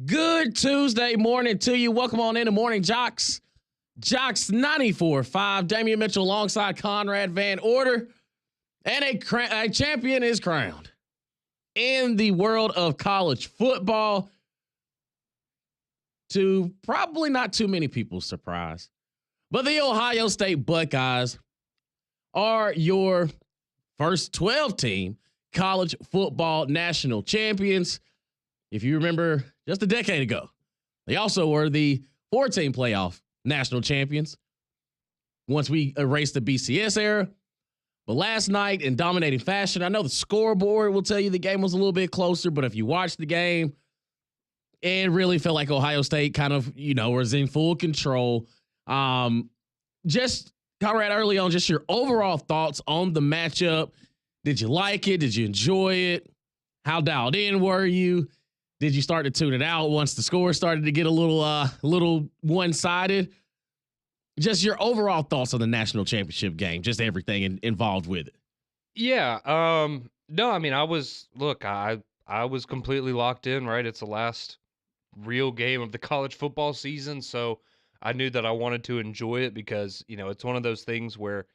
Good Tuesday morning to you. Welcome on in the morning, JOX. JOX 94.5. Damian Mitchell alongside Conrad Van Order. And a champion is crowned in the world of college football. To probably not too many people's surprise. But the Ohio State Buckeyes are your first 12-team college football national champions. If you remember just a decade ago, they also were the 14 playoff national champions once we erased the BCS era. But last night, in dominating fashion, I know the scoreboard will tell you the game was a little bit closer, but if you watched the game, it really felt like Ohio State kind of, was in full control. Just, Conrad, early on, just your overall thoughts on the matchup. Did you like it? Did you enjoy it? How dialed in were you? Did you start to tune it out once the score started to get a little one-sided? Just your overall thoughts on the national championship game, just everything involved with it. Yeah. No, I mean, I was completely locked in, right? It's the last real game of the college football season, so I knew that I wanted to enjoy it because, it's one of those things where,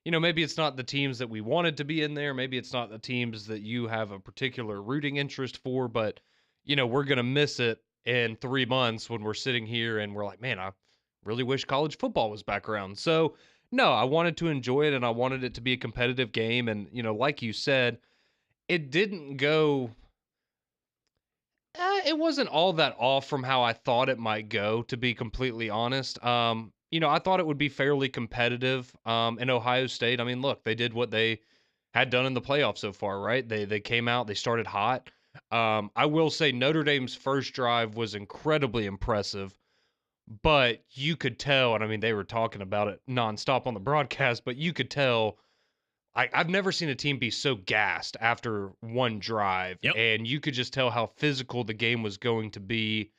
maybe it's not the teams that we wanted to be in there, maybe it's not the teams that you have a particular rooting interest for, but we're going to miss it in 3 months when we're sitting here and we're like, man, I really wish college football was back around. So no, I wanted to enjoy it and I wanted it to be a competitive game. And, like you said, it didn't go, it wasn't all that off from how I thought it might go, to be completely honest. I thought it would be fairly competitive in Ohio State. I mean, look, they did what they had done in the playoffs so far, right? They came out, they started hot. I will say Notre Dame's first drive was incredibly impressive, but you could tell, and I mean, they were talking about it nonstop on the broadcast, but you could tell, I've never seen a team be so gassed after one drive, Yep. and you could just tell how physical the game was going to be.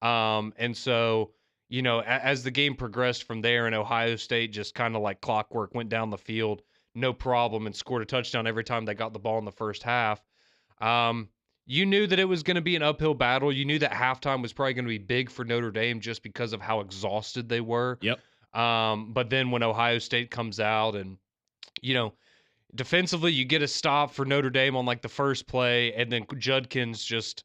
And so, as the game progressed from there, and Ohio State just kind of like clockwork went down the field, no problem, and scored a touchdown every time they got the ball in the first half. You knew that it was going to be an uphill battle. You knew that halftime was probably going to be big for Notre Dame just because of how exhausted they were. Yep. But then when Ohio State comes out and, defensively, you get a stop for Notre Dame on like the first play, and then Judkins just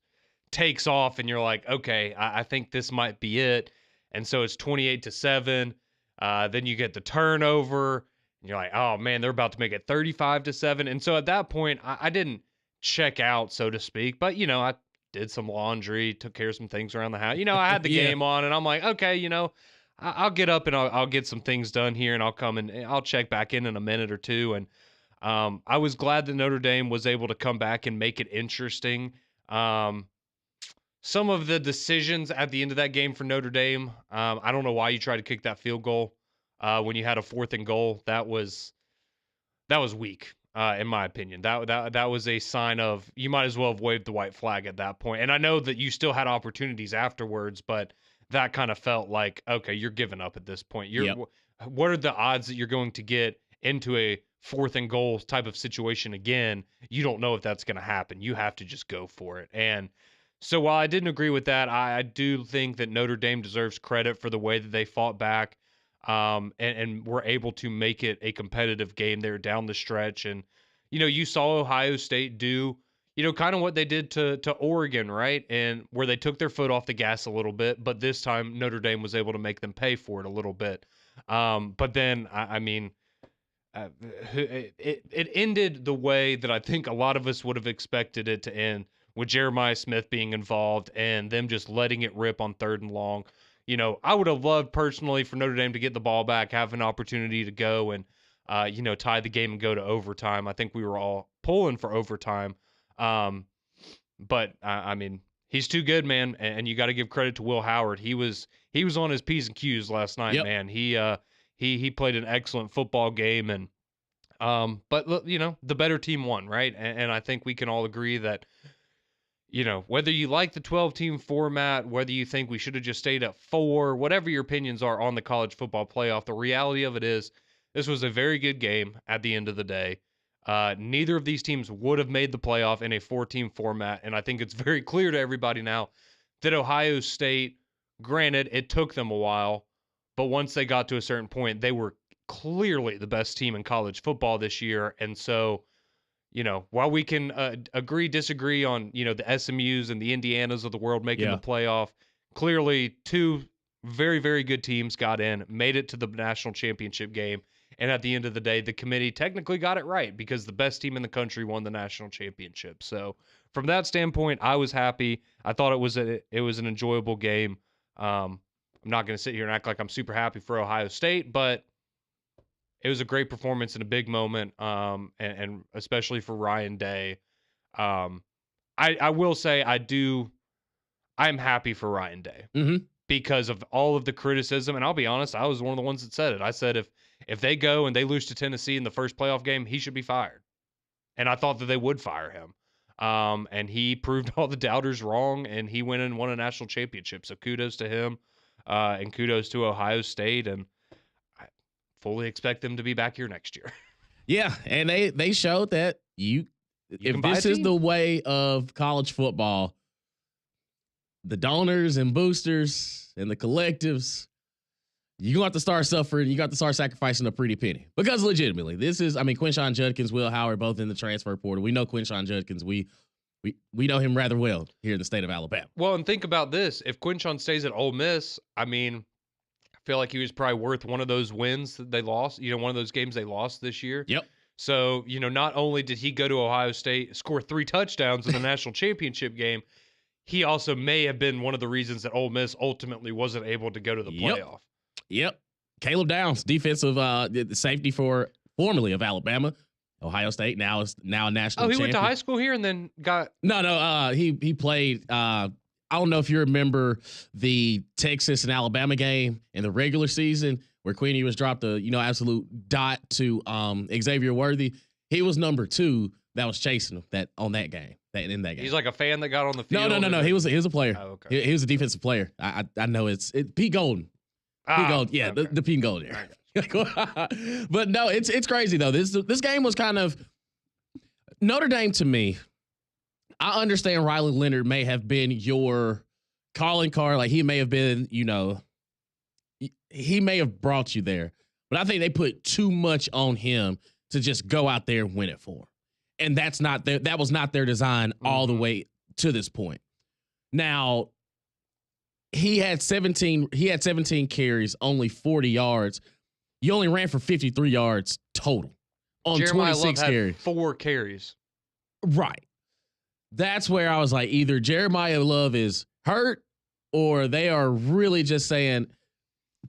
takes off, and you're like, okay, I think this might be it. And so it's 28-7. Then you get the turnover, and you're like, oh man, they're about to make it 35-7. And so at that point, I didn't check out, so to speak, but I did some laundry, took care of some things around the house. I had the Yeah. game on, and I'm like, okay, I'll get up and I'll get some things done here, and I'll come and I'll check back in a minute or two. And I was glad that Notre Dame was able to come back and make it interesting. Some of the decisions at the end of that game for Notre Dame, I don't know why you tried to kick that field goal when you had a 4th and goal. That was weak, in my opinion. That was a sign of you might as well have waved the white flag at that point. And I know that you still had opportunities afterwards, but that kind of felt like, okay, you're giving up at this point. Yep. What are the odds that you're going to get into a 4th and goal type of situation again? You don't know if that's going to happen. You have to just go for it. And so while I didn't agree with that, I do think that Notre Dame deserves credit for the way that they fought back, and were able to make it a competitive game there down the stretch. And, you saw Ohio State do, kind of what they did to Oregon, right? And where they took their foot off the gas a little bit, but this time Notre Dame was able to make them pay for it a little bit. But then, I mean, it ended the way that I think a lot of us would have expected it to end, with Jeremiah Smith being involved and them just letting it rip on 3rd and long. I would have loved personally for Notre Dame to get the ball back, have an opportunity to go and, tie the game and go to overtime. I think we were all pulling for overtime. But I mean, he's too good, man. And you got to give credit to Will Howard. He was on his P's and Q's last night, Yep. man. He played an excellent football game, and but the better team won, right? And I think we can all agree that, whether you like the 12-team format, whether you think we should have just stayed at 4, whatever your opinions are on the college football playoff, the reality of it is this was a very good game at the end of the day. Neither of these teams would have made the playoff in a 4-team format, and I think it's very clear to everybody now that Ohio State, granted, it took them a while, but once they got to a certain point, they were clearly the best team in college football this year. And so, while we can agree, disagree on, the SMUs and the Indianas of the world making the playoff, clearly two very, very good teams got in, made it to the national championship game. And at the end of the day, the committee technically got it right because the best team in the country won the national championship. So from that standpoint, I was happy. I thought it was an enjoyable game. I'm not going to sit here and act like I'm super happy for Ohio State, but it was a great performance and a big moment, and especially for Ryan Day. I will say I'm happy for Ryan Day because of all of the criticism. And I'll be honest, I was one of the ones that said it. I said if they go and they lose to Tennessee in the first playoff game, he should be fired. And I thought that they would fire him. And he proved all the doubters wrong, and he went and won a national championship. So kudos to him, and kudos to Ohio State. And I fully expect them to be back here next year. Yeah, and they showed that if this is the way of college football, the donors and boosters and the collectives, you're going to have to start suffering. You got to start sacrificing a pretty penny. Because legitimately, Quinshon Judkins, Will Howard, both in the transfer portal. We know Quinshon Judkins. We know him rather well here in the state of Alabama. Well, and think about this. If Quinshon stays at Ole Miss, I feel like he was probably worth one of those wins that they lost, one of those games they lost this year. Yep. So, not only did he go to Ohio State, score 3 touchdowns in the national championship game, he also may have been one of the reasons that Ole Miss ultimately wasn't able to go to the playoff. Yep. Caleb Downs, defensive safety formerly of Alabama, Ohio State, now a national champion. He went to high school here and then got... No, he played... I don't know if you remember the Texas and Alabama game in the regular season where Queenie was dropped a absolute dot to Xavier Worthy. He was number 2 that was chasing him in that game. He's like a fan that got on the field. No. He was a player. Oh, okay. He was a defensive player. I know it's Pete Golden. Pete Golden. Yeah, okay. the Pete Golden era. But no, it's crazy though. This game was kind of Notre Dame to me. I understand Riley Leonard may have been your calling card. Like he may have been, he may have brought you there. But I think they put too much on him to just go out there and win it for him. And that was not their design all the way to this point. Now, he had 17 carries, only 40 yards. You only ran for 53 yards total on Jeremiah 26 Love carries. Had 4 carries. Right. That's where I was like, either Jeremiah Love is hurt or they are really just saying,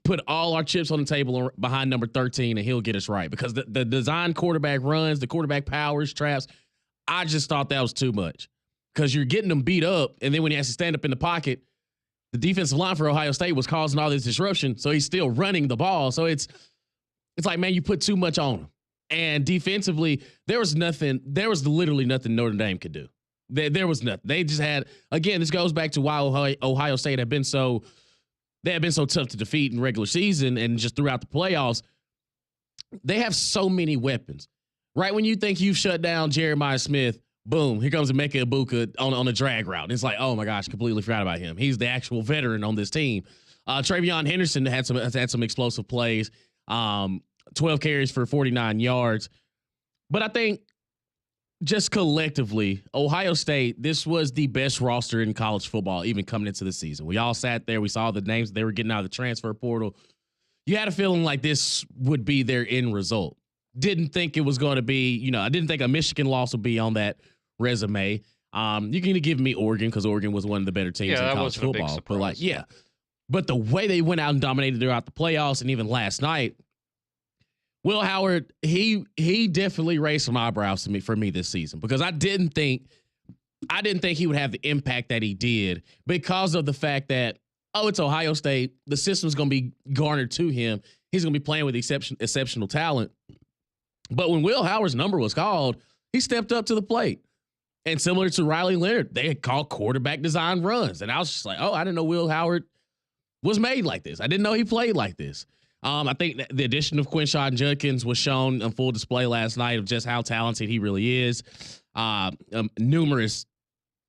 put all our chips on the table behind number 13 and he'll get us right. Because the design quarterback runs, the quarterback powers, traps, I just thought that was too much. Because you're getting them beat up, and then when he has to stand up in the pocket, the defensive line for Ohio State was causing all this disruption, so he's still running the ball. So it's like, man, you put too much on him. And defensively, there was literally nothing Notre Dame could do. There was nothing. They just had, again, this goes back to why Ohio State had been so tough to defeat in regular season and just throughout the playoffs. They have so many weapons. Right when you think you've shut down Jeremiah Smith, boom, here comes Emeka Egbuka on a drag route. It's like, oh my gosh, completely forgot about him. He's the actual veteran on this team. Travion Henderson had some explosive plays, 12 carries for 49 yards. But I think just collectively, Ohio State, this was the best roster in college football, even coming into the season. We all sat there. We saw the names they were getting out of the transfer portal. You had a feeling like this would be their end result. Didn't think it was going to be, I didn't think a Michigan loss would be on that resume. You can give me Oregon because Oregon was one of the better teams in college football. But but the way they went out and dominated throughout the playoffs and even last night, Will Howard, he definitely raised some eyebrows for me this season because I didn't think he would have the impact that he did because of the fact that, it's Ohio State. The system's going to be garnered to him. He's going to be playing with exceptional talent. But when Will Howard's number was called, he stepped up to the plate. And similar to Riley Leonard, they had called quarterback design runs. And I was just like, I didn't know Will Howard was made like this. I didn't know he played like this. I think the addition of Quinshon Judkins was shown on full display last night of just how talented he really is. Numerous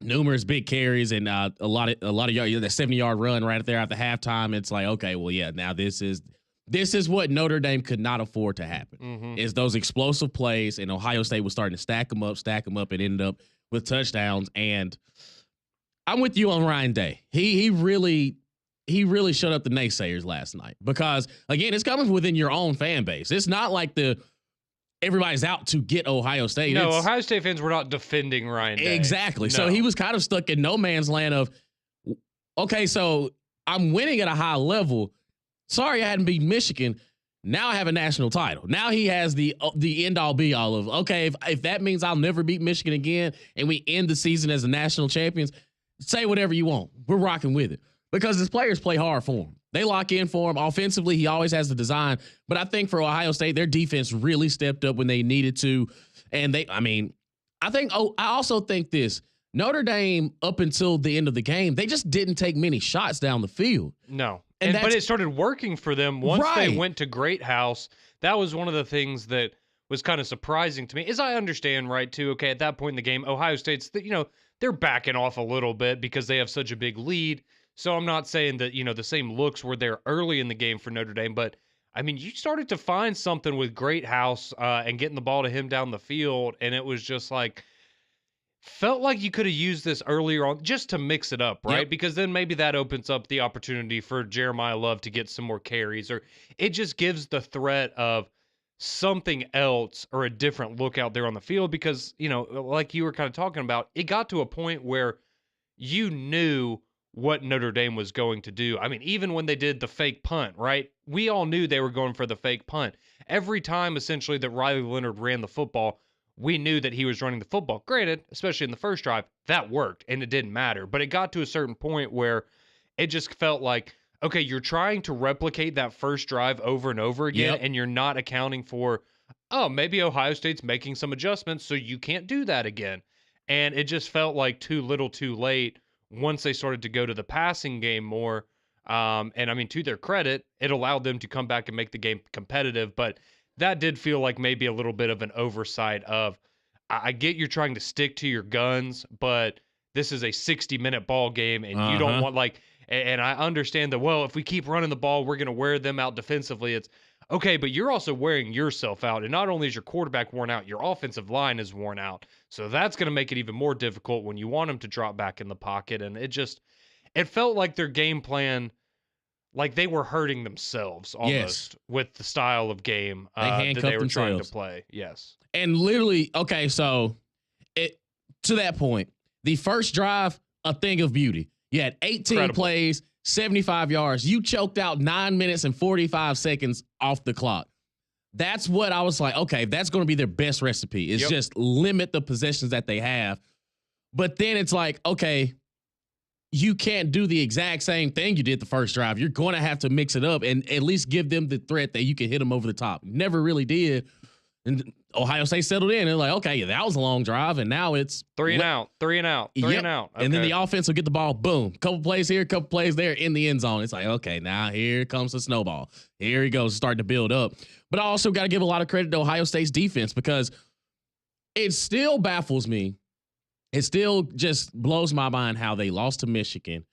numerous big carries and a lot of yard, the 70-yard run right there after halftime. It's like, okay, well, yeah, now this is what Notre Dame could not afford to happen. Is those explosive plays, and Ohio State was starting to stack them up, and ended up with touchdowns. And I'm with you on Ryan Day. He really shut up the naysayers last night, because again, it's coming within your own fan base. It's not like everybody's out to get Ohio State. No, Ohio State fans were not defending Ryan Day. Exactly. No. So he was kind of stuck in no man's land of, okay, so I'm winning at a high level. Sorry I hadn't beat Michigan. Now I have a national title. Now he has the end all be all of, okay, if that means I'll never beat Michigan again and we end the season as the national champions, say whatever you want. We're rocking with it. Because his players play hard for him. They lock in for him. Offensively, he always has the design. But I think for Ohio State, their defense really stepped up when they needed to. And I also think this. Notre Dame, up until the end of the game, they just didn't take many shots down the field. No. But it started working for them once they went to Great House. That was one of the things that was kind of surprising to me. As I understand, right, too, okay, at that point in the game, Ohio State's, they're backing off a little bit because they have such a big lead. So I'm not saying that, the same looks were there early in the game for Notre Dame, but I mean, you started to find something with Great House and getting the ball to him down the field, and it was just like, felt like you could have used this earlier on just to mix it up, right? Yep. Because then maybe that opens up the opportunity for Jeremiah Love to get some more carries, or it just gives the threat of something else or a different look out there on the field because, like you were kind of talking about, it got to a point where you knew what Notre Dame was going to do. I mean, even when they did the fake punt, right? We all knew they were going for the fake punt. Every time, essentially, that Riley Leonard ran the football, we knew that he was running the football. Granted, especially in the first drive, that worked, and it didn't matter. But it got to a certain point where it just felt like, okay, you're trying to replicate that first drive over and over again, and you're not accounting for, maybe Ohio State's making some adjustments, so you can't do that again. And it just felt like too little too late once they started to go to the passing game more. And I mean, to their credit, it allowed them to come back and make the game competitive. But that did feel like maybe a little bit of an oversight of, I get you're trying to stick to your guns, but this is a 60-minute ball game and you don't want and I understand that, well, if we keep running the ball, we're going to wear them out defensively. It's okay, but you're also wearing yourself out. And not only is your quarterback worn out, your offensive line is worn out. So that's going to make it even more difficult when you want them to drop back in the pocket. And it felt like their game plan, like they were hurting themselves almost with the style of game that they were trying to play. Yes. And literally, okay, so to that point, the first drive, a thing of beauty. You had 18 plays, 75 yards. You choked out 9 minutes and 45 seconds off the clock. That's what I was like, okay, that's going to be their best recipe is just limit the possessions that they have. But then it's like, okay, you can't do the exact same thing you did the first drive. You're going to have to mix it up and at least give them the threat that you can hit them over the top. Never really did. And Ohio State settled in. They're like, okay, that was a long drive, and now it's three and out. Okay. And then the offense will get the ball, boom, couple plays here, couple plays there in the end zone. It's like, okay, now here comes the snowball. Here he goes, starting to build up. But I also got to give a lot of credit to Ohio State's defense because it still baffles me. It still just blows my mind how they lost to Michigan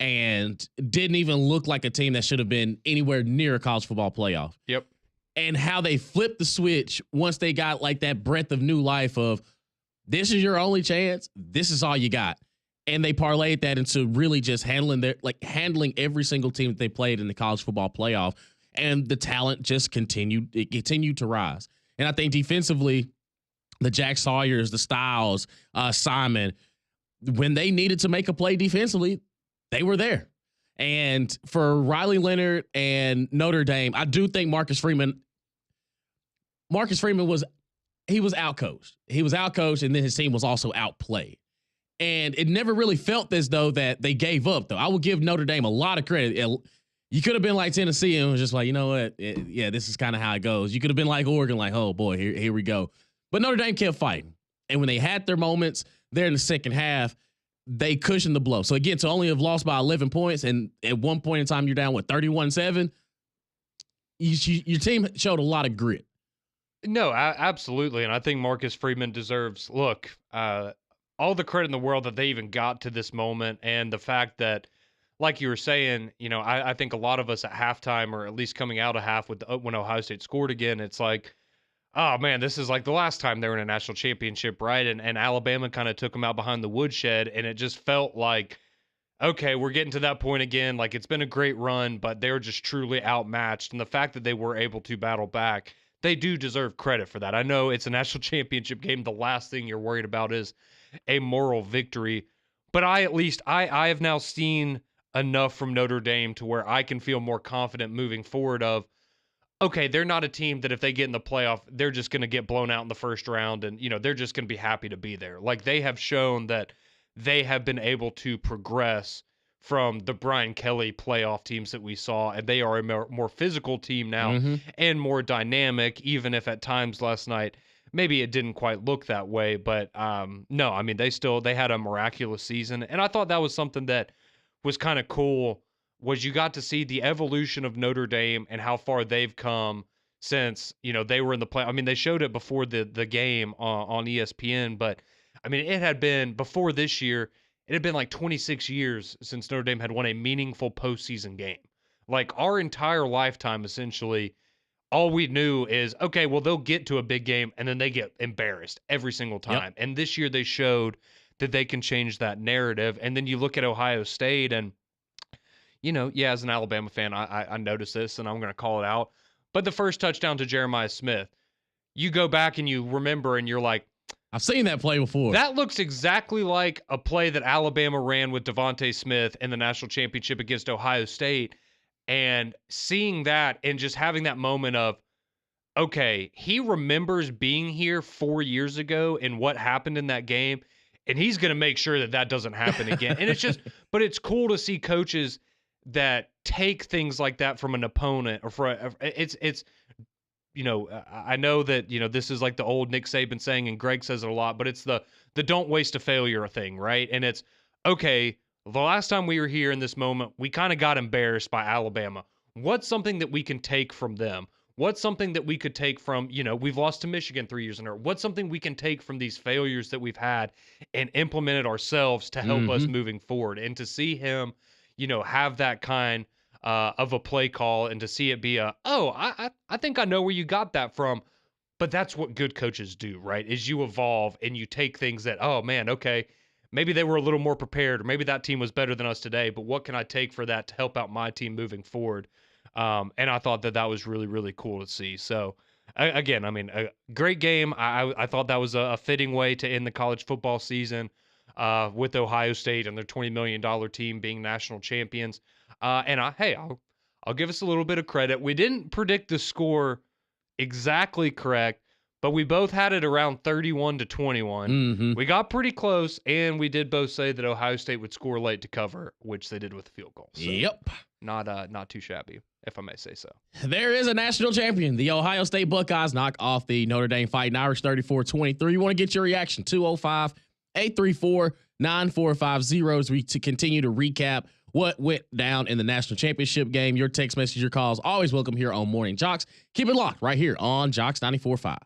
and didn't even look like a team that should have been anywhere near a college football playoff. Yep. And how they flipped the switch once they got like that breath of new life of this is your only chance. This is all you got. And they parlayed that into really just handling every single team that they played in the college football playoff. And the talent just continued to rise. And I think defensively, the Jack Sawyers, the Styles, Simon, when they needed to make a play defensively, they were there. And for Riley Leonard and Notre Dame, I do think Marcus Freeman was outcoached. He was outcoached, and then his team was also outplayed. And it never really felt as though that they gave up, though. I would give Notre Dame a lot of credit. You could have been like Tennessee and was just like, you know what? This is kind of how it goes. You could have been like Oregon, like, oh, boy, here we go. But Notre Dame kept fighting. And when they had their moments there in the second half, they cushioned the blow. So, again, to only have lost by 11 points, and at one point in time you're down, 31-7, your team showed a lot of grit. No, absolutely. And I think Marcus Freeman deserves, look, all the credit in the world that they even got to this moment, and the fact that, like you were saying, I think a lot of us at halftime, or at least coming out of half with when Ohio State scored again, it's like, oh man, this is like the last time they were in a national championship, right? And Alabama kind of took them out behind the woodshed, and it just felt like, okay, we're getting to that point again. Like, it's been a great run, but they're just truly outmatched. And the fact that they were able to battle back, they do deserve credit for that. I know it's a national championship game. The last thing you're worried about is a moral victory. But I have now seen enough from Notre Dame to where I can feel more confident moving forward of, okay, they're not a team that if they get in the playoff, they're just going to get blown out in the first round, and they're just going to be happy to be there. Like, they have shown that they have been able to progress from the Brian Kelly playoff teams that we saw, and they are a more physical team now Mm-hmm. and more dynamic, even if at times last night maybe it didn't quite look that way. But no, I mean, they had a miraculous season, and I thought that was something that was kind of cool, was you got to see the evolution of Notre Dame and how far they've come since, they were in the play. I mean, they showed it before the game on ESPN, but I mean, it had been before this year, it had been like 26 years since Notre Dame had won a meaningful postseason game. Like, our entire lifetime, essentially, all we knew is, okay, well, they'll get to a big game and then they get embarrassed every single Yep. time. And this year they showed that they can change that narrative. And then you look at Ohio State, and yeah, as an Alabama fan, I noticed this, and I'm going to call it out. But the first touchdown to Jeremiah Smith, you go back and you remember, and you're like, I've seen that play before. that looks exactly like a play that Alabama ran with Devontae Smith in the national championship against Ohio State. And seeing that and just having that moment of, okay, he remembers being here 4 years ago and what happened in that game, and he's going to make sure that that doesn't happen again. And it's just, but it's cool to see coaches that take things like that from an opponent, or it's I know that this is like the old Nick Saban saying, and Greg says it a lot, but it's the don't waste a failure thing, right? And it's, okay, the last time we were here in this moment, we kind of got embarrassed by Alabama. What's something that we can take from them? What's something that we could take from, we've lost to Michigan 3 years in a row. What's something we can take from these failures that we've had and implement it ourselves to help us Mm-hmm. moving forward? And to see him, have that kind of a play call, and to see it be I think I know where you got that from. But that's what good coaches do, right? Is you evolve and you take things that, oh man, okay, maybe they were a little more prepared, or maybe that team was better than us today, but what can I take for that to help out my team moving forward? And I thought that that was really, really cool to see. So, again, I mean, a great game. I thought that was a fitting way to end the college football season with Ohio State and their $20 million team being national champions. And I'll give us a little bit of credit. We didn't predict the score exactly correct, but we both had it around 31-21. Mm-hmm. We got pretty close, and we did both say that Ohio State would score late to cover, which they did with the field goal. So Yep. not too shabby, if I may say so. There is a national champion. The Ohio State Buckeyes knock off the Notre Dame Fighting Irish 34-23. You want to get your reaction, 205-834-9450 as we to continue to recap what went down in the national championship game. Your text message, your calls, always welcome here on Morning JOX. Keep it locked right here on JOX 94.5.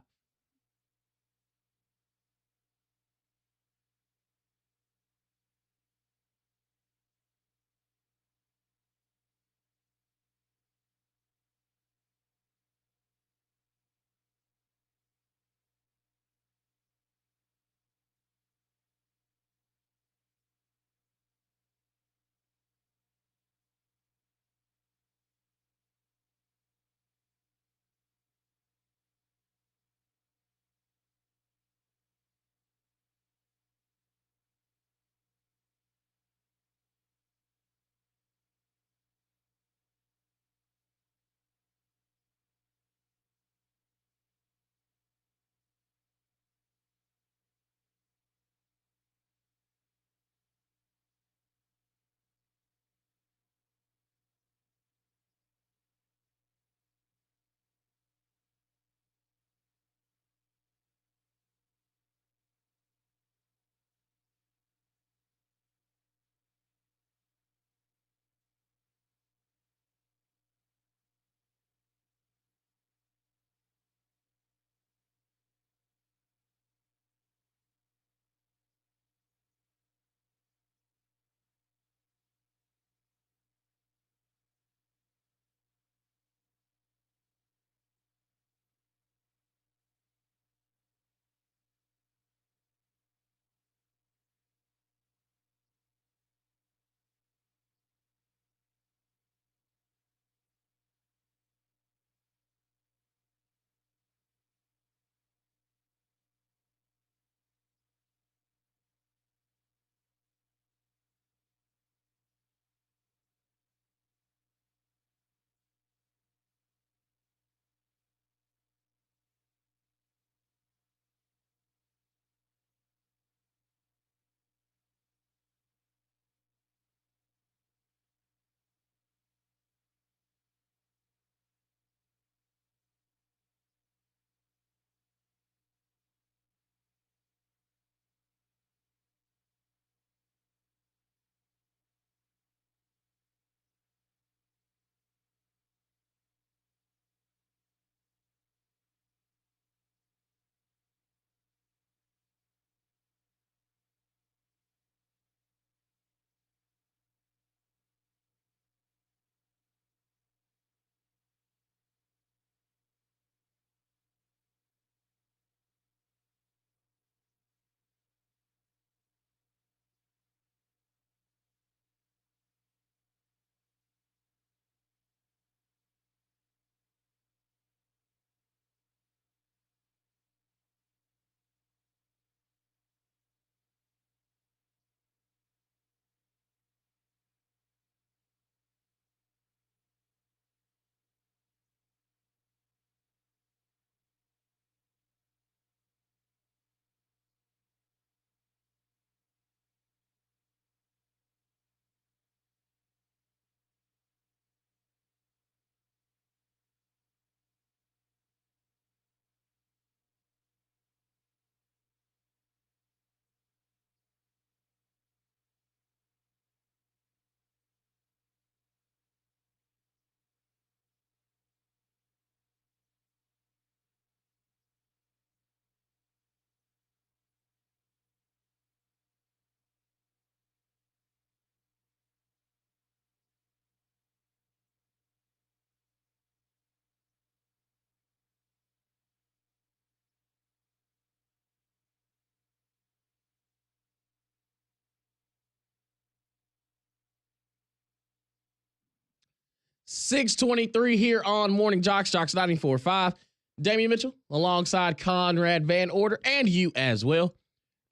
6:23 here on Morning Jocks, Jocks 94.5. Damian Mitchell alongside Conrad Van Order and you as well,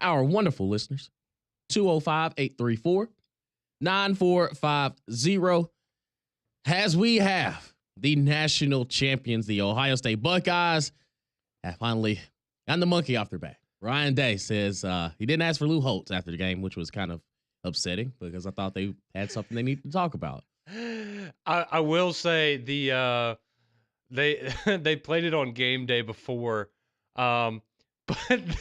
our wonderful listeners. 205-834-9450. As we have the national champions, the Ohio State Buckeyes, have finally gotten the monkey off their back. Ryan Day says he didn't ask for Lou Holtz after the game, which was kind of upsetting because I thought they had something they needed to talk about. I will say they they played it on game day before, but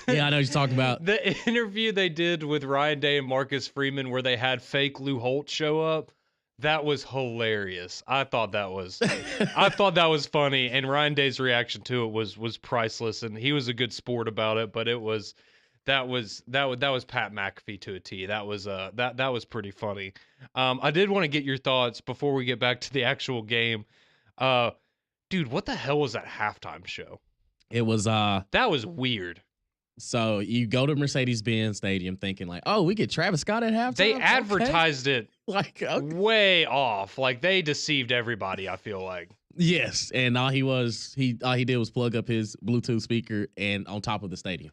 yeah, I know what you're talking about. The interview they did with Ryan Day and Marcus Freeman where they had fake Lou Holtz show up. That was hilarious. I thought that was funny, and Ryan Day's reaction to it was priceless, and he was a good sport about it. But that was Pat McAfee to a T. That was pretty funny. I did want to get your thoughts before we get back to the actual game. Dude, what the hell was that halftime show? It was that was weird. So you go to Mercedes-Benz Stadium thinking like, oh, we get Travis Scott at halftime. They advertised it like way off. Like they deceived everybody, I feel like. Yes, and all he did was plug up his Bluetooth speaker and on top of the stadium.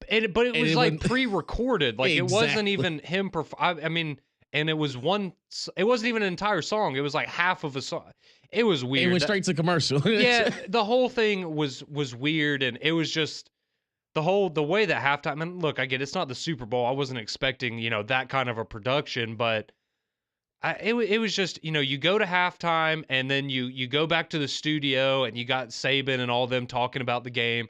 But it was like pre-recorded. Like exactly. It wasn't even him. I mean, and it wasn't even an entire song. It was like half of a song. It was weird. It went straight to commercial. Yeah, the whole thing was weird, and it was just the way that halftime. And look, I get it's not the Super Bowl. I wasn't expecting that kind of a production, but it was just you go to halftime and then you go back to the studio and you got Saban and all them talking about the game,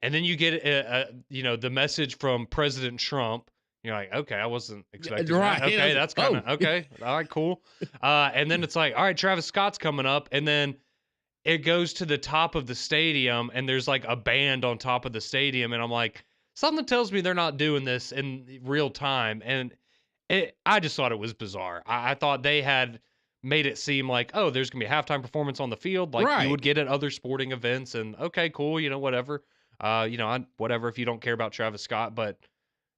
and then you get the message from President Trump. You're like, okay, I wasn't expecting right. that. Okay, that's kind of okay. All right, cool. And then it's like, all right, Travis Scott's coming up, and then it goes to the top of the stadium, and there's like a band on top of the stadium, and I'm like, something tells me they're not doing this in real time, and I just thought it was bizarre. I thought they had made it seem like, oh, there's gonna be a halftime performance on the field, like you would get at other sporting events, and okay, cool, whatever, whatever if you don't care about Travis Scott, but.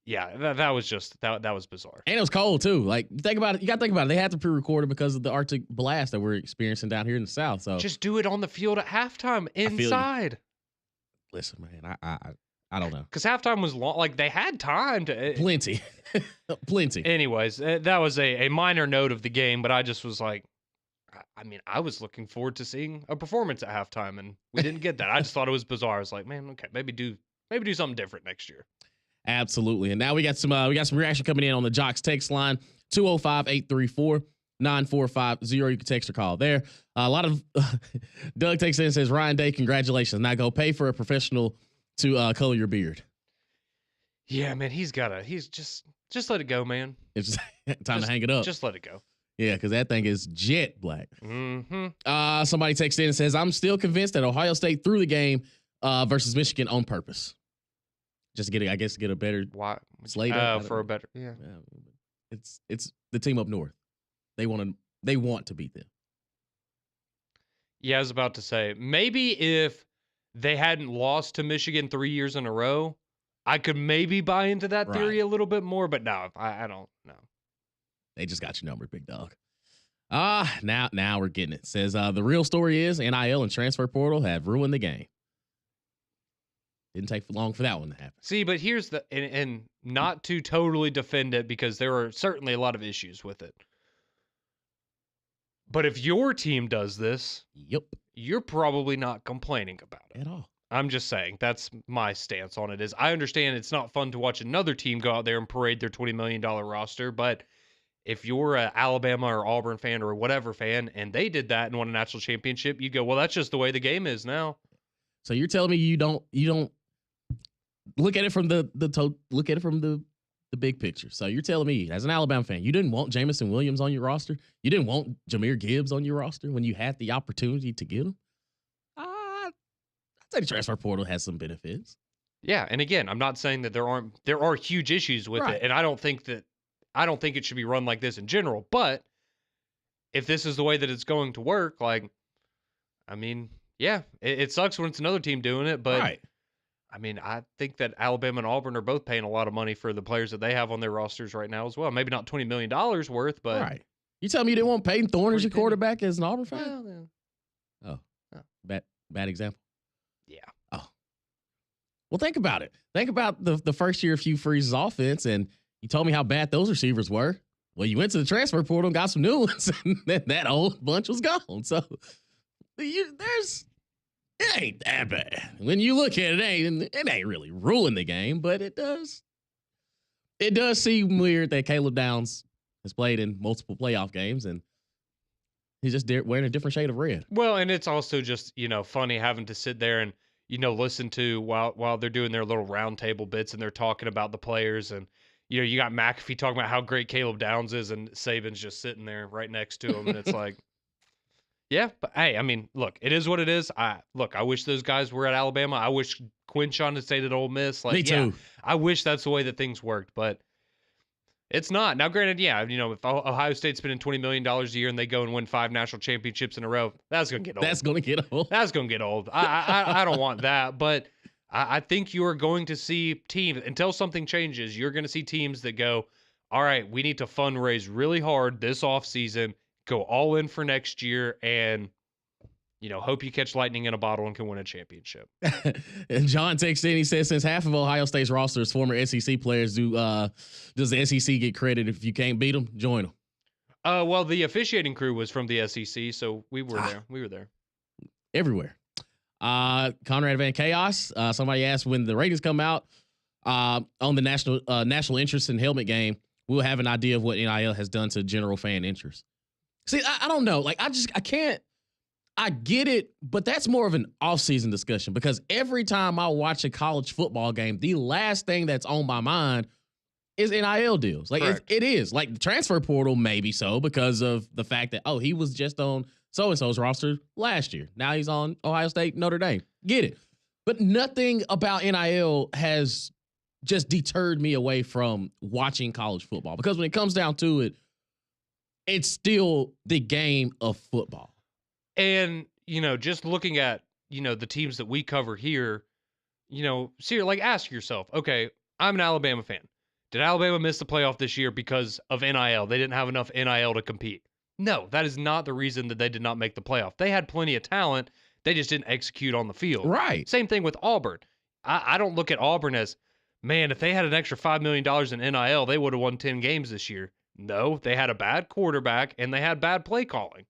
Yeah, that was just that was bizarre. And it was cold too. Like think about it. You got to think about it. They had to pre-record it because of the Arctic blast that we're experiencing down here in the South. So just do it on the field at halftime inside. Listen, man, I don't know. Because halftime was long. Like they had time to plenty. Anyways, that was a minor note of the game, but I just was like, I mean, I was looking forward to seeing a performance at halftime, and we didn't get that. I just thought it was bizarre. I was like, man, okay, maybe do something different next year. Absolutely. And now we got some reaction coming in on the JOX text line, 205-834-9450. You can text or call there. A lot of Doug texts in and says, Ryan Day, congratulations. Now go pay for a professional to color your beard. Yeah, man, he's just let it go, man. It's time to hang it up. Just let it go. Yeah, because that thing is jet black. Mm-hmm. Somebody texted in and says, I'm still convinced that Ohio State threw the game versus Michigan on purpose. Just to get a better slate for a better. Yeah. It's the team up north. They want to beat them. Yeah, I was about to say, maybe if they hadn't lost to Michigan 3 years in a row, I could maybe buy into that theory a little bit more, but no, I don't know. They just got you numbered, big dog. Now we're getting it. Says the real story is NIL and transfer portal have ruined the game. Didn't take long for that one to happen. See, but here's and not to totally defend it because there are certainly a lot of issues with it. But if your team does this, you're probably not complaining about it. At all. I'm just saying, that's my stance on it is I understand it's not fun to watch another team go out there and parade their $20 million roster, but if you're an Alabama or Auburn fan or whatever fan, and they did that and won a national championship, you go, well, that's just the way the game is now. So you're telling me you don't look at it from the big picture. So you're telling me, as an Alabama fan, you didn't want Jamison Williams on your roster? You didn't want Jahmyr Gibbs on your roster when you had the opportunity to get him? I'd say the transfer portal has some benefits. Yeah, and again, I'm not saying that there are huge issues with it, and I don't think it should be run like this in general. But if this is the way that it's going to work, like, I mean, yeah, it sucks when it's another team doing it, but. Right. I mean, I think that Alabama and Auburn are both paying a lot of money for the players that they have on their rosters right now as well. Maybe not $20 million worth, but right. You tell me you didn't want Peyton Thorne as your 2010. quarterback as an Auburn fan? Well, Oh, Oh. bad example. yeah. Oh, well, think about it. Think about the first year of Hugh Freeze's offense, and you told me how bad those receivers were. Well, you went to the transfer portal and got some new ones, and that old bunch was gone. So it ain't that bad. When you look at it, it ain't really ruined the game, but it does. It does seem weird that Caleb Downs has played in multiple playoff games, and he's just wearing a different shade of red. Well, and it's also just, funny having to sit there and, listen to while they're doing their little round table bits and they're talking about the players. And, you got McAfee talking about how great Caleb Downs is and Saban's just sitting there right next to him. And it's like, yeah, but hey, I mean, look, it is what it is. I wish those guys were at Alabama. I wish Quinshon had stayed at Ole Miss. Like, Me too. I wish that's the way that things worked, but it's not. Now, granted, if Ohio State's spending $20 million a year and they go and win 5 national championships in a row, that's going to get old. That's going to get old. That's going to get old. I don't want that, but I think you are going to see teams, until something changes, you're going to see teams that go, all right, we need to fundraise really hard this offseason, go all in for next year, and hope you catch lightning in a bottle and can win a championship. And John texts in, he says, since half of Ohio State's roster is former SEC players, does the SEC get credit if you can't beat them? Join them. Well, the officiating crew was from the SEC, so we were there. We were there. Everywhere. Conrad Van Chaos, somebody asked when the ratings come out on the national interest in helmet game, we'll have an idea of what NIL has done to general fan interest. See, I don't know. Like, I can't. I get it, but that's more of an off-season discussion because every time I watch a college football game, the last thing that's on my mind is NIL deals. Like, it is. Like, the transfer portal, maybe so, because of the fact that, he was just on so-and-so's roster last year. Now he's on Ohio State, Notre Dame. Get it. But nothing about NIL has just deterred me away from watching college football because when it comes down to it, it's still the game of football. And, just looking at, the teams that we cover here, like ask yourself, okay, I'm an Alabama fan. Did Alabama miss the playoff this year because of NIL? They didn't have enough NIL to compete. No, that is not the reason that they did not make the playoff. They had plenty of talent. They just didn't execute on the field. Right. Same thing with Auburn. I don't look at Auburn as, man, if they had an extra $5 million in NIL, they would have won 10 games this year. No, they had a bad quarterback and they had bad play calling.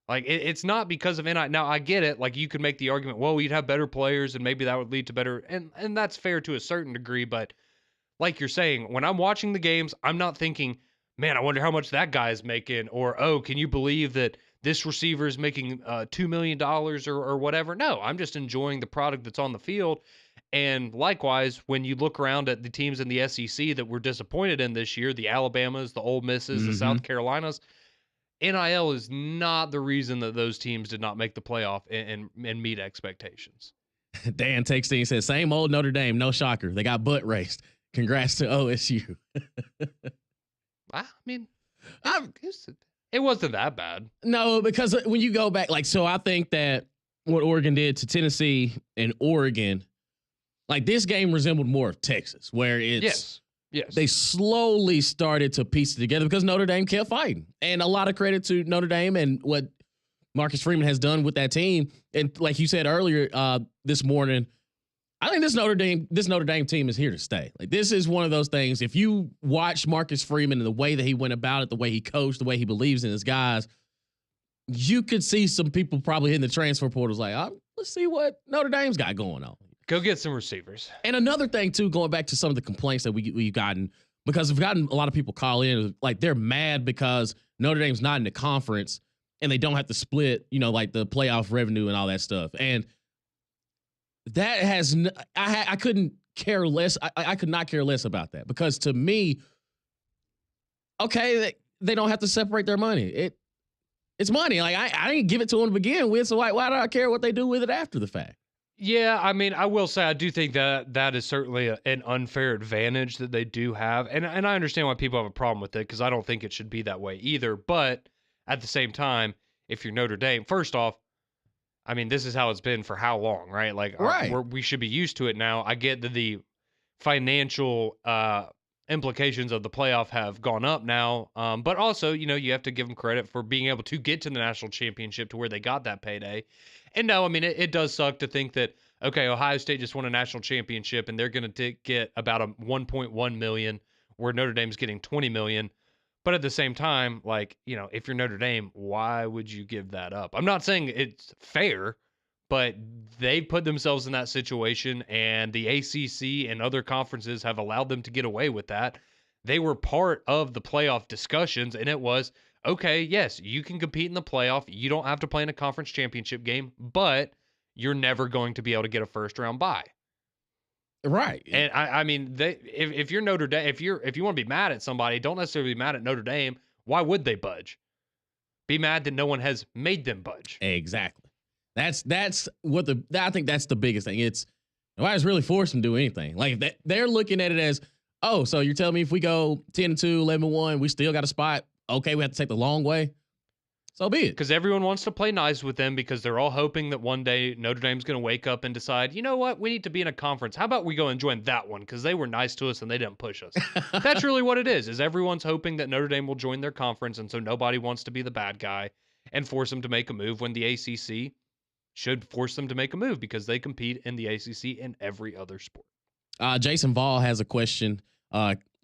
Like, it's not because of NIL. Now, I get it. Like, you could make the argument, well, we'd have better players, and maybe that would lead to better. And that's fair to a certain degree. But like you're saying, when I'm watching the games, I'm not thinking, man, I wonder how much that guy's making. Or, oh, can you believe that this receiver is making $2 million or whatever? No, I'm just enjoying the product that's on the field. And likewise, when you look around at the teams in the SEC that we're disappointed in this year, the Alabamas, the Ole Misses, the South Carolinas, NIL is not the reason that those teams did not make the playoff and meet expectations. Dan texts in and says, same old Notre Dame, no shocker. They got butt raced. Congrats to OSU. I mean, it wasn't that bad. No, because when you go back, so I think that what Oregon did to Tennessee and Oregon, like this game resembled more of Texas, where it's Yes. They slowly started to piece it together because Notre Dame kept fighting. And a lot of credit to Notre Dame and what Marcus Freeman has done with that team. And like you said earlier this morning, I think this Notre Dame team is here to stay. Like, this is one of those things. If you watch Marcus Freeman and the way that he went about it, the way he coached, the way he believes in his guys, you could see some people probably hitting the transfer portals like, let's see what Notre Dame's got going on. Go get some receivers. And another thing, too, going back to some of the complaints that we've gotten, because we've gotten a lot of people call in, like they're mad because Notre Dame's not in the conference and they don't have to split, like the playoff revenue and all that stuff. And that has, I couldn't care less. I could not care less about that because to me, okay, they don't have to separate their money. It's money. Like I didn't give it to them to begin with. So why do I care what they do with it after the fact? Yeah, I mean, I will say I do think that is certainly an unfair advantage that they do have. And I understand why people have a problem with it because I don't think it should be that way either. But at the same time, if you're Notre Dame, first off, I mean, this is how it's been for how long, right? Like, right. We should be used to it now. I get that the financial implications of the playoff have gone up now. But also, you have to give them credit for being able to get to the national championship to where they got that payday. And no, I mean, it does suck to think that, okay, Ohio State just won a national championship and they're going to get about a 1.1 million, where Notre Dame's getting 20 million. But at the same time, like, if you're Notre Dame, why would you give that up? I'm not saying it's fair, but they put themselves in that situation, and the ACC and other conferences have allowed them to get away with that. They were part of the playoff discussions, and it was, okay, yes, you can compete in the playoff. You don't have to play in a conference championship game, but you're never going to be able to get a first round bye. Right. And I mean, if you're Notre Dame, if you want to be mad at somebody, don't necessarily be mad at Notre Dame. Why would they budge? Be mad that no one has made them budge. Exactly. That's what I think that's the biggest thing. It's nobody's really forced them to do anything. Like they're looking at it as, oh, so you're telling me if we go 10-2, 11-1, we still got a spot. Okay, we have to take the long way. So be it. Because everyone wants to play nice with them, because they're all hoping that one day Notre Dame's going to wake up and decide, you know what, we need to be in a conference. How about we go and join that one, because they were nice to us and they didn't push us. That's really what it is everyone's hoping that Notre Dame will join their conference, and so nobody wants to be the bad guy and force them to make a move, when the ACC should force them to make a move because they compete in the ACC in every other sport. Jason Vall has a question,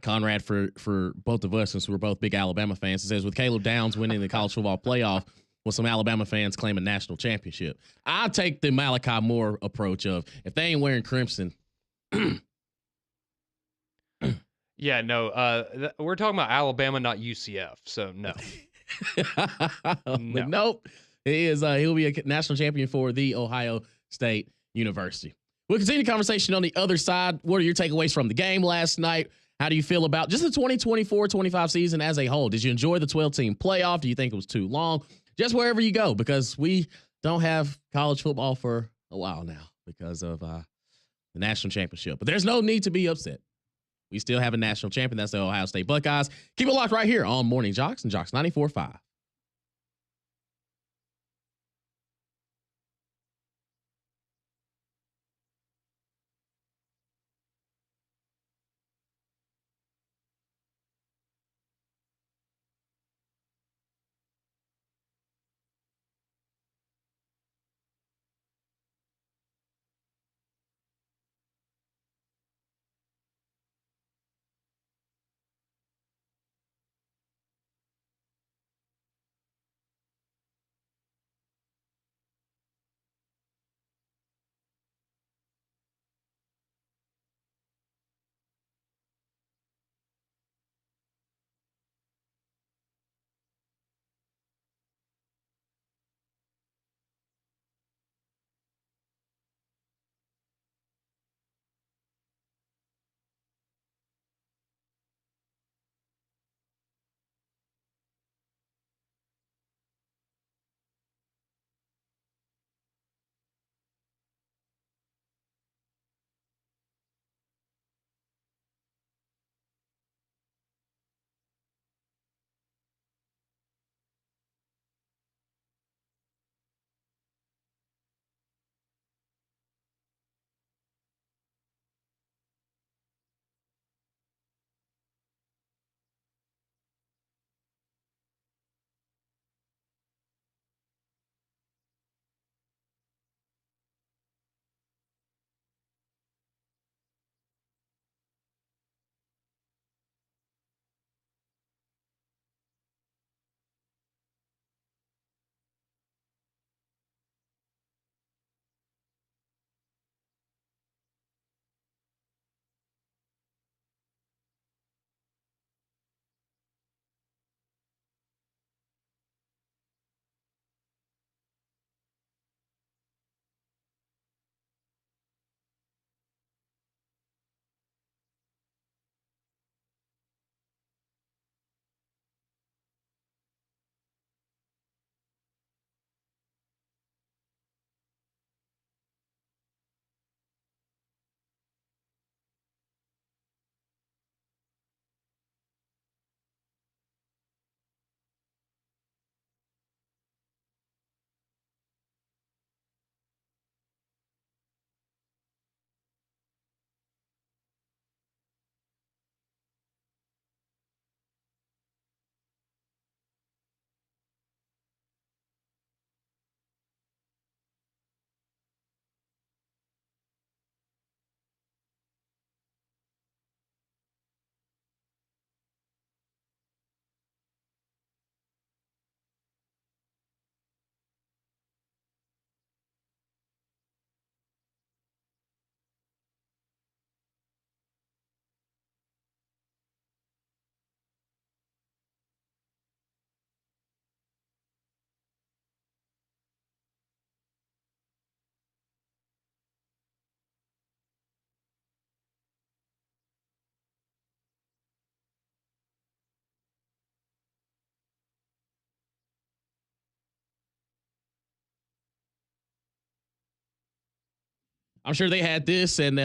Conrad, for both of us, since we're both big Alabama fans. It says, with Caleb Downs winning the college football playoff, will some Alabama fans claim a national championship? I take the Malachi Moore approach of, if they ain't wearing crimson. Yeah, no, we're talking about Alabama, not UCF, so no. But nope. He'll be a national champion for the Ohio State University. We'll continue the conversation on the other side. What are your takeaways from the game last night? How do you feel about just the 2024-25 season as a whole? Did you enjoy the 12-team playoff? Do you think it was too long? Just wherever you go, because we don't have college football for a while now because of the national championship. But there's no need to be upset. We still have a national champion. That's the Ohio State Buckeyes. Keep it locked right here on Morning JOX and JOX 94.5. I'm sure they had this and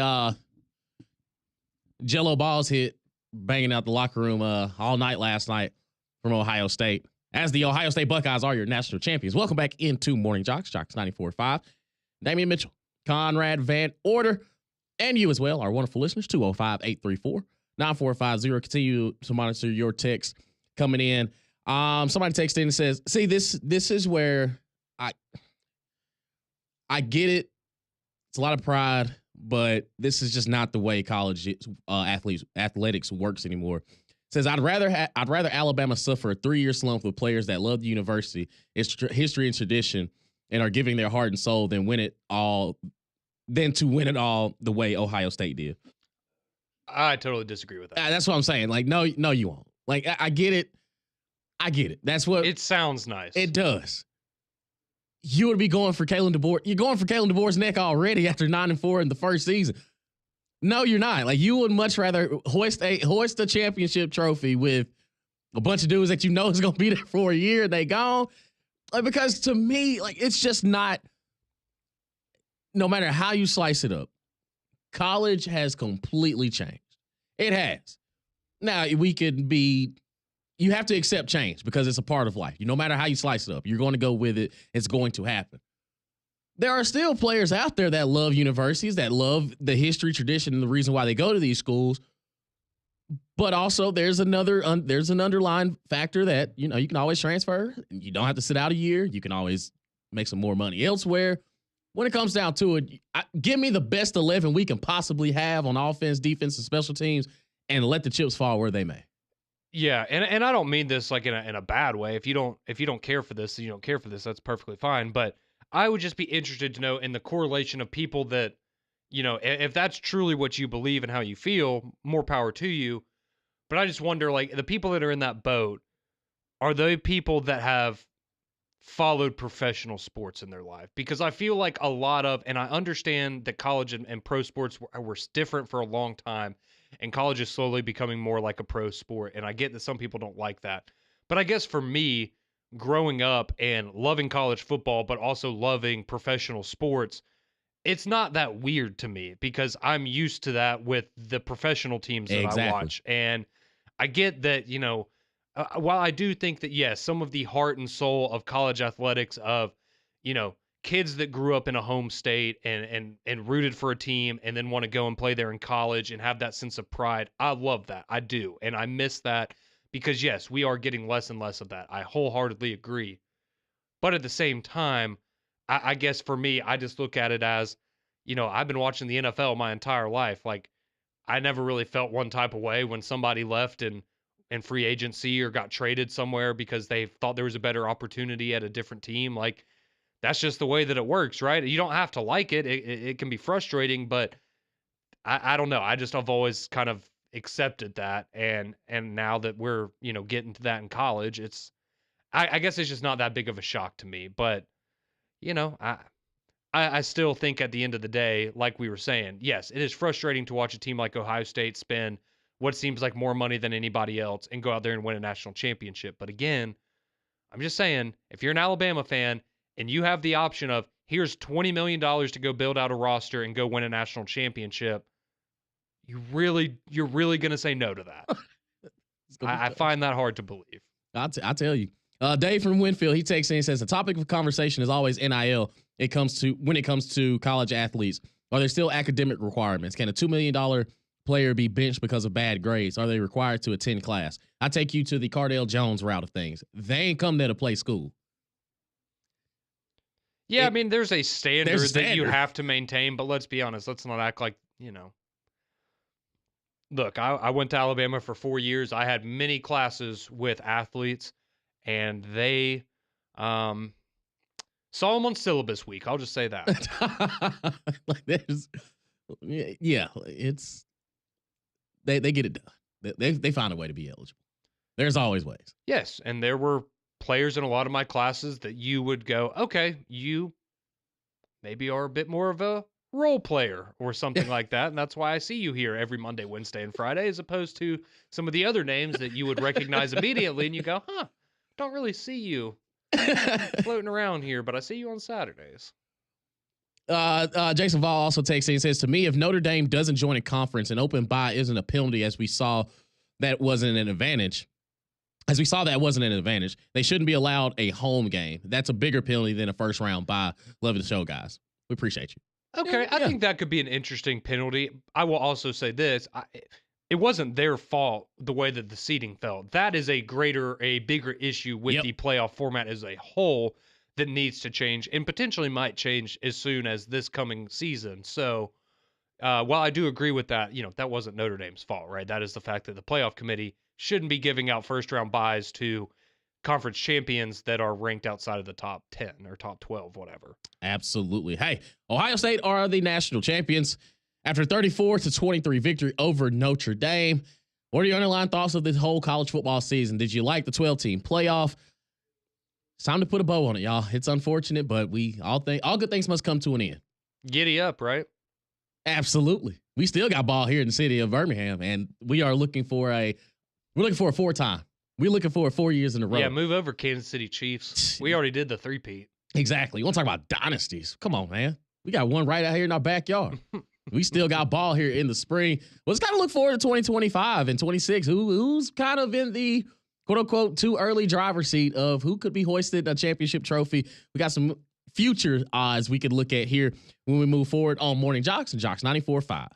Jello balls hit banging out the locker room all night last night from Ohio State. As the Ohio State Buckeyes are your national champions. Welcome back into Morning JOX, JOX 94.5. Damian Mitchell, Conrad Van Order, and you as well, our wonderful listeners, 205-834-9450. Continue to monitor your texts coming in. Somebody texted in and says, see, this is where I get it. It's a lot of pride, but this is just not the way college athletics works anymore. Says I'd rather Alabama suffer a 3-year slump with players that love the university, its history and tradition, and are giving their heart and soul than to win it all the way Ohio State did. I totally disagree with that. That's what I'm saying. Like, no, you won't. Like, I get it. That's what it sounds nice. It does. You would be going for Kalen DeBoer. You're going for Kalen DeBoer's neck already after 9-4 in the first season. No, you're not. Like, you would much rather hoist a championship trophy with a bunch of dudes that you know is going to be there for a year and they gone. Like, because to me, like, it's just not, no matter how you slice it up, college has completely changed. It has. Now, you have to accept change because it's a part of life. No matter how you slice it up, you're going to go with it. It's going to happen. There are still players out there that love universities, that love the history, tradition, and the reason why they go to these schools. But also there's an underlying factor that, you can always transfer. You don't have to sit out a year. You can always make some more money elsewhere. When it comes down to it, give me the best 11 we can possibly have on offense, defense, and special teams, and let the chips fall where they may. Yeah, and I don't mean this like in a bad way. If you don't care for this, you don't care for this. That's perfectly fine. But I would just be interested to know in the correlation of people that, if that's truly what you believe and how you feel, more power to you. But I just wonder, like, the people that are in that boat, are they people that have followed professional sports in their life? Because I feel like a lot of, and I understand that college and pro sports were different for a long time, and college is slowly becoming more like a pro sport. And I get that some people don't like that. But I guess for me, growing up and loving college football, but also loving professional sports, it's not that weird to me because I'm used to that with the professional teams that I watch. And I get that, while I do think that, yes, some of the heart and soul of college athletics of, kids that grew up in a home state and rooted for a team and then want to go and play there in college and have that sense of pride. I love that. I do. And I miss that because, yes, we are getting less and less of that. I wholeheartedly agree. But at the same time, I guess for me, I just look at it as, I've been watching the NFL my entire life. Like, I never really felt one type of way when somebody left in free agency or got traded somewhere because they thought there was a better opportunity at a different team. Like, that's just the way that it works, right? You don't have to like it. It can be frustrating, but I don't know. I've always kind of accepted that. And now that we're, getting to that in college, I guess it's just not that big of a shock to me. But, I still think at the end of the day, like we were saying, yes, it is frustrating to watch a team like Ohio State spend what seems like more money than anybody else and go out there and win a national championship. But again, I'm just saying, if you're an Alabama fan and you have the option of, here's $20 million to go build out a roster and go win a national championship, you're really going to say no to that. I find that hard to believe. I'll tell you. Dave from Winfield, he takes in and says, the topic of conversation is always NIL. When it comes to college athletes. Are there still academic requirements? Can a $2 million player be benched because of bad grades? Are they required to attend class? I take you to the Cardale Jones route of things. They ain't come there to play school. Yeah, I mean, there's a standard that you have to maintain, but let's be honest. Let's not act like, Look, I went to Alabama for 4 years. I had many classes with athletes, and they saw them on syllabus week. I'll just say that. They get it done. They find a way to be eligible. There's always ways. Yes, and there were players in a lot of my classes that you would go, okay, you maybe are a bit more of a role player or something like that. And that's why I see you here every Monday, Wednesday, and Friday, as opposed to some of the other names that you would recognize immediately. And you go, don't really see you floating around here, but I see you on Saturdays. Jason Vall also takes in and says, to me, if Notre Dame doesn't join a conference, an open bye isn't a penalty, as we saw that wasn't an advantage. As we saw that wasn't an advantage. They shouldn't be allowed a home game. That's a bigger penalty than a first round bye. Love the show, guys. We appreciate you. Okay, I think that could be an interesting penalty. I will also say this. It wasn't their fault the way that the seating fell. That is a bigger issue with the playoff format as a whole that needs to change and potentially might change as soon as this coming season. So, while I do agree with that, that wasn't Notre Dame's fault, right? That is the fact that the playoff committee shouldn't be giving out first round buys to conference champions that are ranked outside of the top 10 or top 12, whatever. Absolutely. Hey, Ohio State are the national champions after 34-23 victory over Notre Dame. What are your underlying thoughts of this whole college football season? Did you like the 12-team playoff? It's time to put a bow on it, y'all. It's unfortunate, but we all think all good things must come to an end. Giddy up, right? Absolutely. We still got ball here in the city of Birmingham, and we are looking for a four-time. We're looking for 4 years in a row. Yeah, move over, Kansas City Chiefs. We already did the three-peat. Exactly. You want to talk about dynasties? Come on, man. We got one right out here in our backyard. We still got ball here in the spring. Let's kind of look forward to 2025 and 26. Who's kind of in the quote-unquote too early driver's seat of who could be hoisted a championship trophy. We got some future odds we could look at here when we move forward on Morning JOX and JOX 94.5.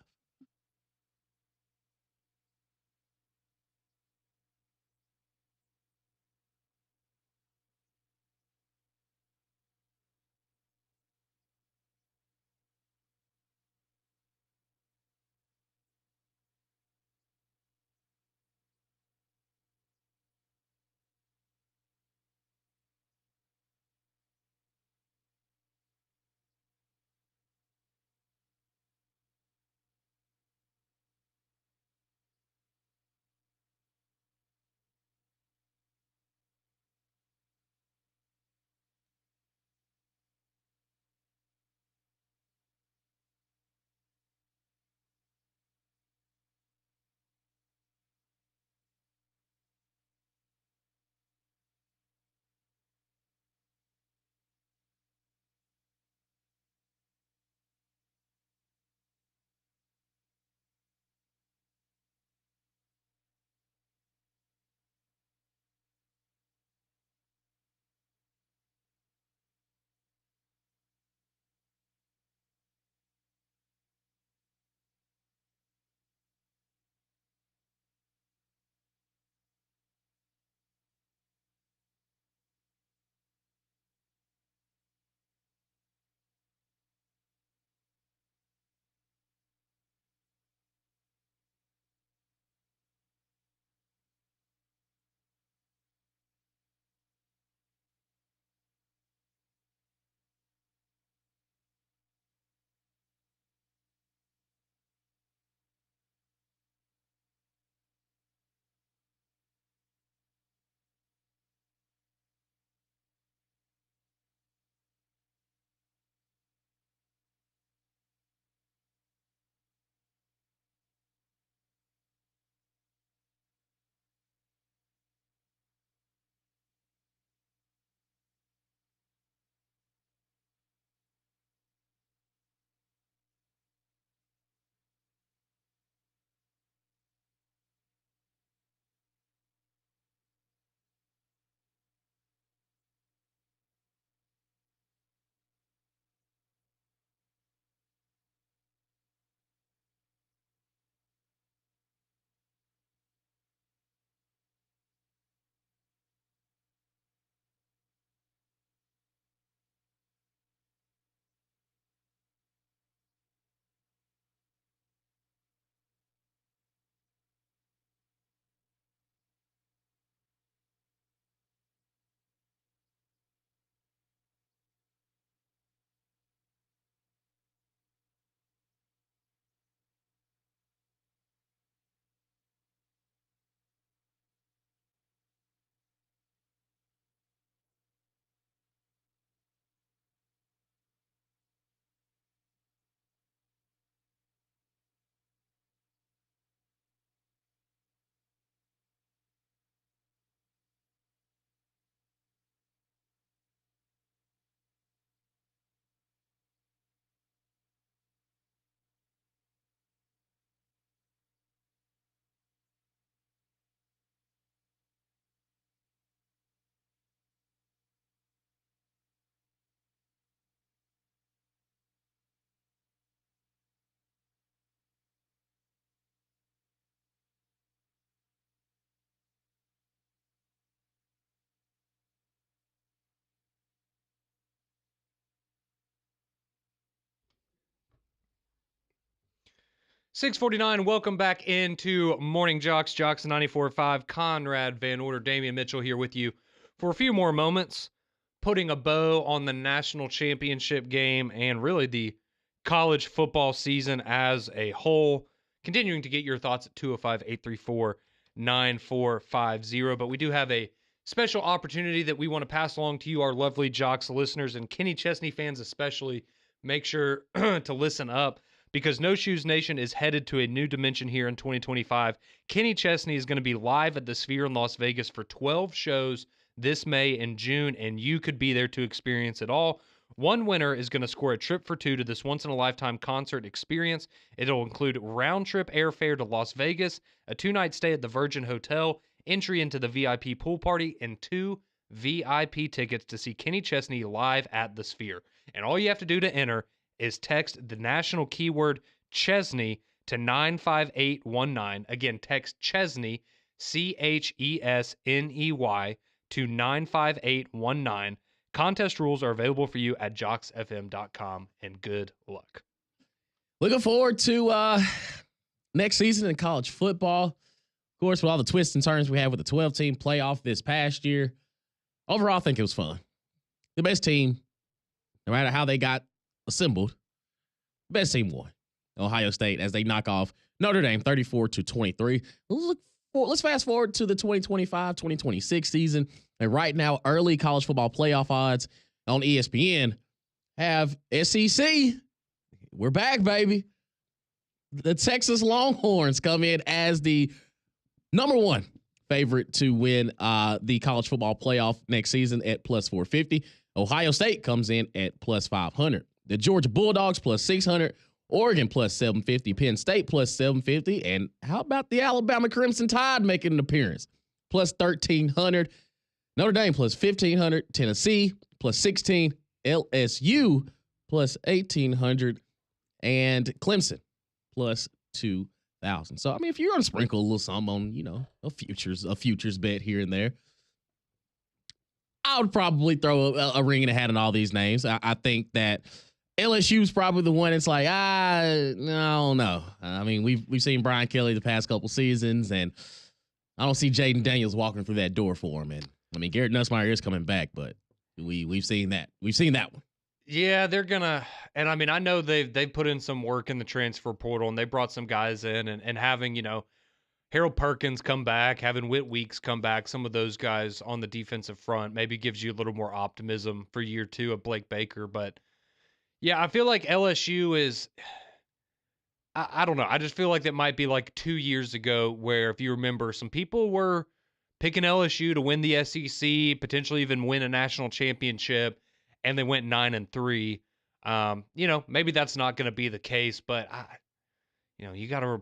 649, welcome back into Morning Jocks. Jocks 94.5, Conrad Van Order, Damian Mitchell here with you for a few more moments, putting a bow on the national championship game and really the college football season as a whole. Continuing to get your thoughts at 205-834-9450. But we do have a special opportunity that we want to pass along to you, our lovely Jocks listeners, and Kenny Chesney fans especially. Make sure to listen up, because No Shoes Nation is headed to a new dimension here in 2025. Kenny Chesney is going to be live at the Sphere in Las Vegas for 12 shows this May and June, and you could be there to experience it all. One winner is going to score a trip for two to this once-in-a-lifetime concert experience. It'll include round-trip airfare to Las Vegas, a 2-night stay at the Virgin Hotel, entry into the VIP pool party, and 2 VIP tickets to see Kenny Chesney live at the Sphere. And all you have to do to enter is text the national keyword Chesney to 95819. Again, text Chesney, Chesney, to 95819. Contest rules are available for you at joxfm.com, and good luck. Looking forward to next season in college football. Of course, with all the twists and turns we had with the 12-team playoff this past year. Overall, I think it was fun. The best team, no matter how they got assembled, the best team won. Ohio State, as they knock off Notre Dame 34-23. Let's fast forward to the 2025-2026 season. And right now, early college football playoff odds on ESPN have SEC. We're back, baby. The Texas Longhorns come in as the number one favorite to win the college football playoff next season at plus 450. Ohio State comes in at plus 500. The Georgia Bulldogs plus 600. Oregon plus 750. Penn State plus 750. And how about the Alabama Crimson Tide making an appearance? Plus 1,300. Notre Dame plus 1,500. Tennessee plus 16. LSU plus 1,800. And Clemson plus 2,000. So, I mean, if you're going to sprinkle a little something on, a futures bet here and there, I would probably throw a ring in the hat on all these names. I think that LSU is probably the one that's like, I don't know. I mean, we've seen Brian Kelly the past couple seasons, and I don't see Jaden Daniels walking through that door for him. And I mean, Garrett Nussmeier is coming back, but we've seen that. We've seen that one. Yeah, they're gonna, and I mean, I know they've put in some work in the transfer portal, and they brought some guys in, and having Harold Perkins come back, having Whit Weeks come back, some of those guys on the defensive front maybe gives you a little more optimism for year two of Blake Baker. But yeah, I feel like LSU is, I don't know. I just feel like that might be like 2 years ago where, if you remember, some people were picking LSU to win the SEC, potentially even win a national championship, and they went 9-3. Maybe that's not going to be the case, but you got to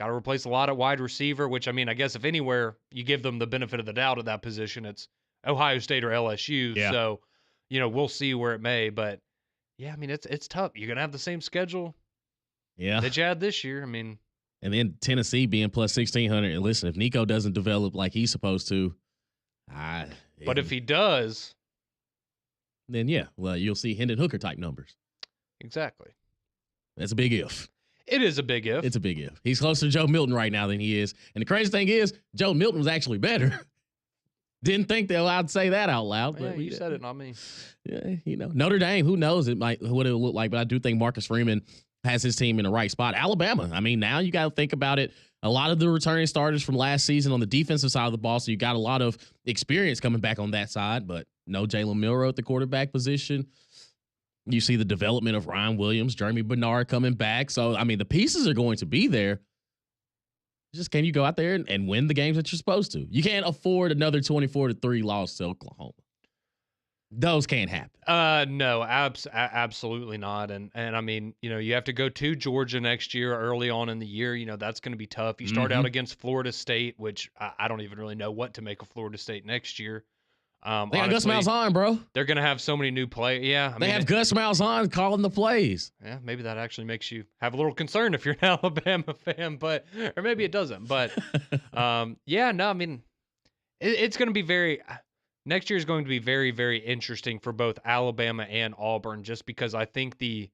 replace a lot at wide receiver, which, I mean, I guess if anywhere you give them the benefit of the doubt at that position, it's Ohio State or LSU. Yeah. So, we'll see where it may, but yeah, I mean, it's tough. You're going to have the same schedule that you had this year. I mean, and then Tennessee being plus 1,600. And listen, if Nico doesn't develop like he's supposed to, but if he does, then yeah, well, you'll see Hendon Hooker type numbers. Exactly. That's a big if. It is a big if. It's a big if. He's closer to Joe Milton right now than he is. And the crazy thing is, Joe Milton was actually better. Didn't think that I'd say that out loud. Yeah, but you said it, not me. Yeah, Notre Dame, who knows what it'll look like. But I do think Marcus Freeman has his team in the right spot. Alabama, I mean, now you got to think about it. A lot of the returning starters from last season on the defensive side of the ball, so you got a lot of experience coming back on that side, but no Jalen Milroe at the quarterback position. You see the development of Ryan Williams, Jeremy Bernard coming back. So, I mean, the pieces are going to be there. Just can you go out there and win the games that you're supposed to? You can't afford another 24-3 loss to Oklahoma. Those can't happen. No, absolutely not. And I mean, you have to go to Georgia next year, early on in the year. That's going to be tough. You start out against Florida State, which I don't even really know what to make of Florida State next year. They got Gus Malzahn, bro. They're going to have so many new players. Yeah. They have Gus Malzahn calling the plays. Yeah, maybe that actually makes you have a little concern if you're an Alabama fan, or maybe it doesn't. But yeah, no, I mean, it's going to be next year is going to be very, very interesting for both Alabama and Auburn, just because I think the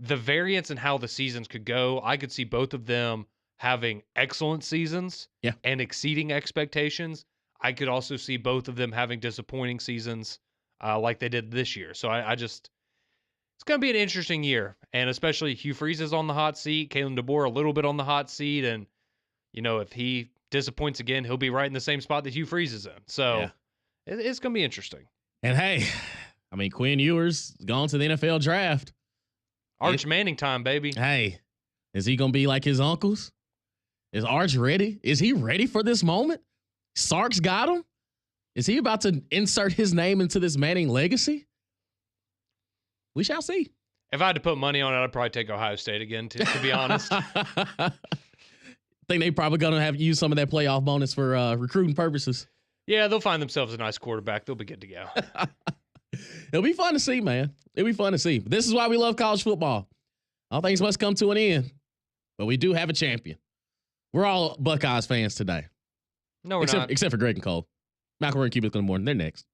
the variance in how the seasons could go, I could see both of them having excellent seasons Yeah. and exceeding expectations. I could also see both of them having disappointing seasons like they did this year. So I just, it's going to be an interesting year. And especially Hugh Freeze is on the hot seat, Kalen DeBoer a little bit on the hot seat. And, you know, if he disappoints again, he'll be right in the same spot that Hugh Freeze is in. So it's going to be interesting. And hey, I mean, Quinn Ewers gone to the NFL draft. Arch Manning time, baby. Hey, is he going to be like his uncles? Is Arch ready? Is he ready for this moment? Sark's got him? Is he about to insert his name into this Manning legacy? We shall see. If I had to put money on it, I'd probably take Ohio State again, to be honest. Think they probably going to have used some of that playoff bonus for recruiting purposes. Yeah, they'll find themselves a nice quarterback. They'll be good to go. It'll be fun to see, man. It'll be fun to see. This is why we love college football. All things must come to an end, but we do have a champion. We're all Buckeyes fans today. No, we're not. Except for Greg and Cole. Malcolm and Cubicle in the morning. They're next.